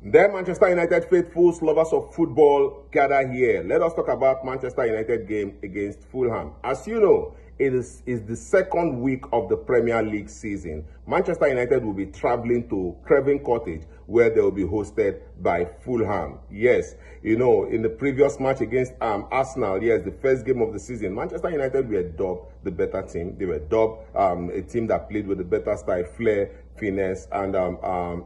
Then Manchester United faithfuls, lovers of football, gather here. Let us talk about Manchester United game against Fulham. As you know, it is the second week of the Premier League season. Manchester United will be traveling to Craven Cottage, where they will be hosted by Fulham. Yes, you know, in the previous match against Arsenal, yes, the first game of the season, Manchester United were dubbed the better team. They were dubbed a team that played with a better style, flair, finesse, and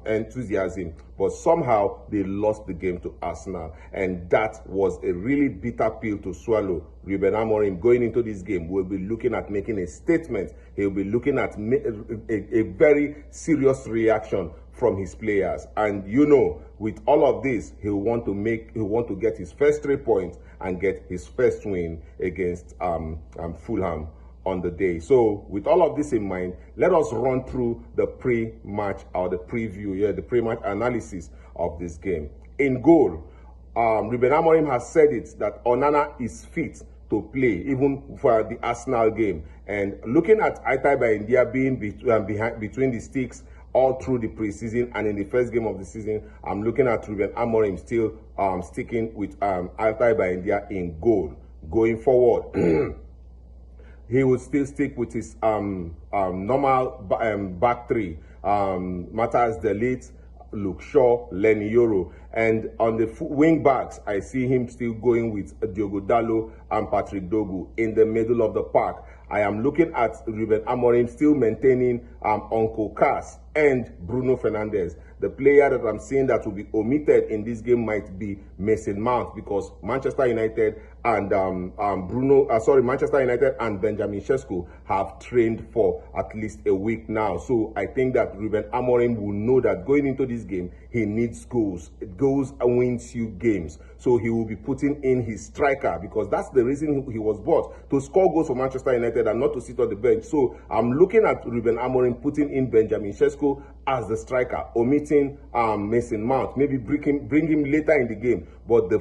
enthusiasm. But somehow they lost the game to Arsenal, and that was a really bitter pill to swallow. Ruben Amorim, going into this game, will be looking at making a statement. He'll be looking at a very serious reaction from his players, and you know, with all of this, he'll want to get his first 3 points and get his first win against Fulham on the day. So with all of this in mind, let us run through the pre-match or the preview, the pre-match analysis of this game. In goal, Ruben Amorim has said it that Onana is fit to play even for the Arsenal game. And looking at Aitai India being between the sticks all through the preseason and in the first game of the season, I'm looking at Ruben Amorim still sticking with Aitai India in goal. Going forward, he will still stick with his normal back three. Matthias De Ligt, Luke Shaw, Lenny Yoro. And on the wing backs, I see him still going with Diogo Dalot and Patrick Dogu in the middle of the park. I am looking at Ruben Amorim still maintaining Uncle Cass and Bruno Fernandes. The player that I'm seeing that will be omitted in this game might be Mason Mount, because Manchester United and Manchester United and Benjamin Sesko have trained for at least a week now. So I think that Ruben Amorim will know that going into this game, he needs goals. Goals wins you games. So he will be putting in his striker, because that's the reason he was bought, to score goals for Manchester United and not to sit on the bench. So I'm looking at Ruben Amorim putting in Benjamin Sesko as the striker, omitting Mason Mount, maybe bring him later in the game. But the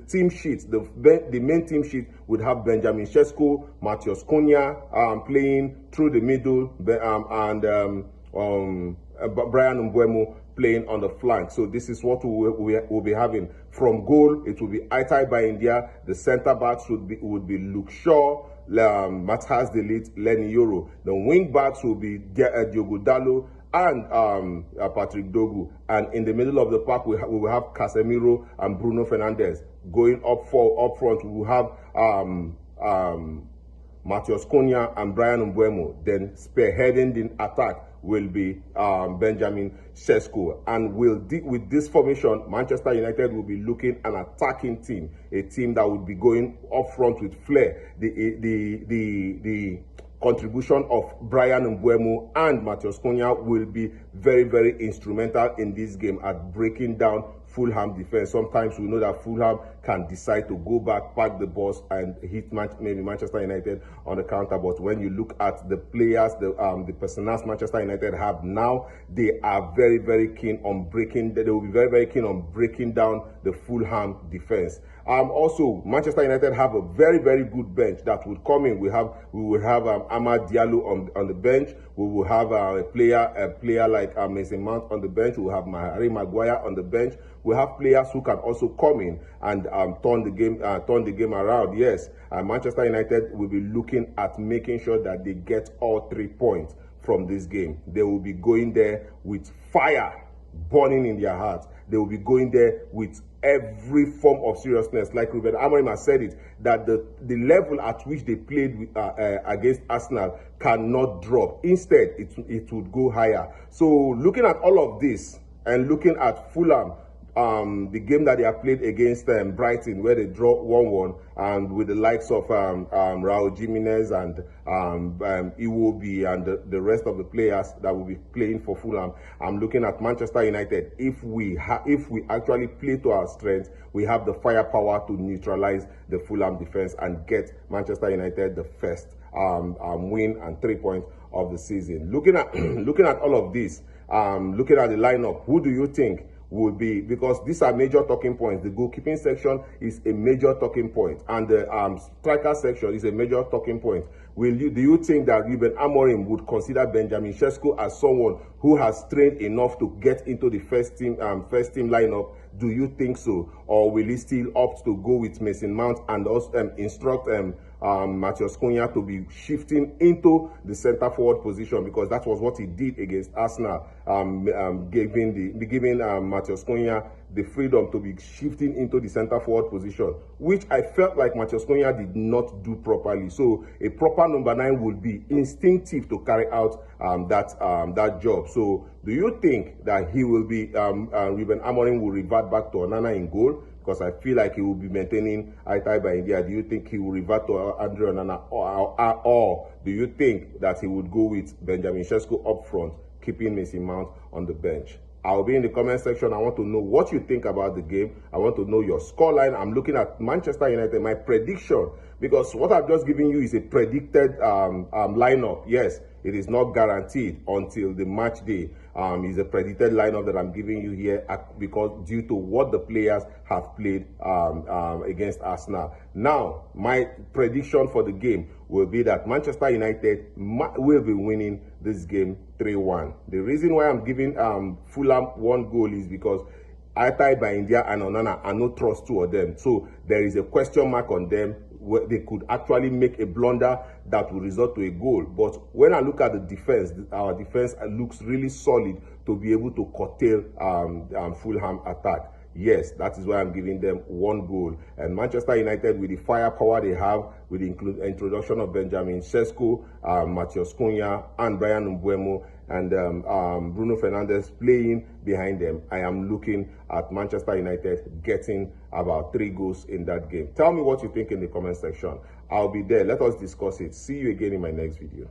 team sheet, the main team sheet would have Benjamin Sesko, Matheus Cunha playing through the middle, and Bryan Mbeumo playing on the flank. So this is what we'll be having. From goal, it will be Aitai India. The centre backs would be Luke Shaw, Matthias De Ligt, Lenny Yoro. The wing backs will be Diogo Dalot and Patrick Dogu. And in the middle of the park, we will have Casemiro and Bruno Fernandes. Going up front, we will have Matheus Cunha and Bryan Mbeumo. Then spearheading the attack will be Benjamin Sesko. And with this formation, Manchester United will be looking an attacking team, a team that will be going up front with flair. The contribution of Bryan Mbeumo and Matheus Cunha will be very, very instrumental in this game at breaking down Fulham defense. Sometimes we know that Fulham can decide to go back, park the bus, and hit maybe Manchester United on the counter. But when you look at the players, the personnel Manchester United have now, they are very, very keen on breaking. They will be very, very keen on breaking down the Fulham defense. Also, Manchester United have a very, very good bench that would come in. We will have Amad Diallo on the bench. We will have a player like Mason Mount on the bench. We will have Harry Maguire on the bench. We have players who can also come in and turn the game around. Yes, Manchester United will be looking at making sure that they get all 3 points from this game. They will be going there with fire burning in their hearts. They will be going there with every form of seriousness. Like Ruben Amorim has said it, that the level at which they played against Arsenal cannot drop. Instead, it would go higher. So looking at all of this and looking at Fulham, the game that they have played against Brighton, where they draw 1-1, and with the likes of Raul Jimenez and Iwobi and the rest of the players that will be playing for Fulham, I'm looking at Manchester United. If we actually play to our strengths, we have the firepower to neutralize the Fulham defense and get Manchester United the first win and 3 points of the season. Looking at all of this, looking at the lineup, who do you think would be, because these are major talking points. The goalkeeping section is a major talking point, and the striker section is a major talking point. Do you think that Ruben Amorim would consider Benjamin Sesko as someone who has trained enough to get into the first team lineup? Do you think so, or will he still opt to go with Mason Mount and also instruct Matheus Cunha to be shifting into the centre forward position, because that was what he did against Arsenal, giving Matheus Cunha the freedom to be shifting into the centre forward position, which I felt like Matheus Cunha did not do properly. So a proper number 9 would be instinctive to carry out that job. So do you think that he will be Ruben Amorim will revert back to Onana in goal? Because I feel like he will be maintaining Aitai by India. Do you think he will revert to Andre Onana, or do you think that he would go with Benjamin Sesko up front, keeping Mason Mount on the bench? I'll be in the comment section. I want to know what you think about the game. I want to know your scoreline. I'm looking at Manchester United, my prediction, because what I've just given you is a predicted lineup. Yes, it is not guaranteed until the match day. It's a predicted lineup that I'm giving you here because due to what the players have played against Arsenal. Now, my prediction for the game will be that Manchester United will be winning this game 3-1. The reason why I'm giving Fulham 1 goal is because Aitai by India and Onana are no trust two of them. So there is a question mark on them. They could actually make a blunder that will result to a goal. But when I look at the defense, our defense looks really solid to be able to curtail Fulham attack. Yes, that is why I'm giving them 1 goal. And Manchester United, with the firepower they have, with the introduction of Benjamin Sesko, Matheus Cunha, and Brian Mbeumo, and Bruno Fernandes playing behind them, I am looking at Manchester United getting about 3 goals in that game. Tell me what you think in the comment section. I'll be there. Let us discuss it. See you again in my next video.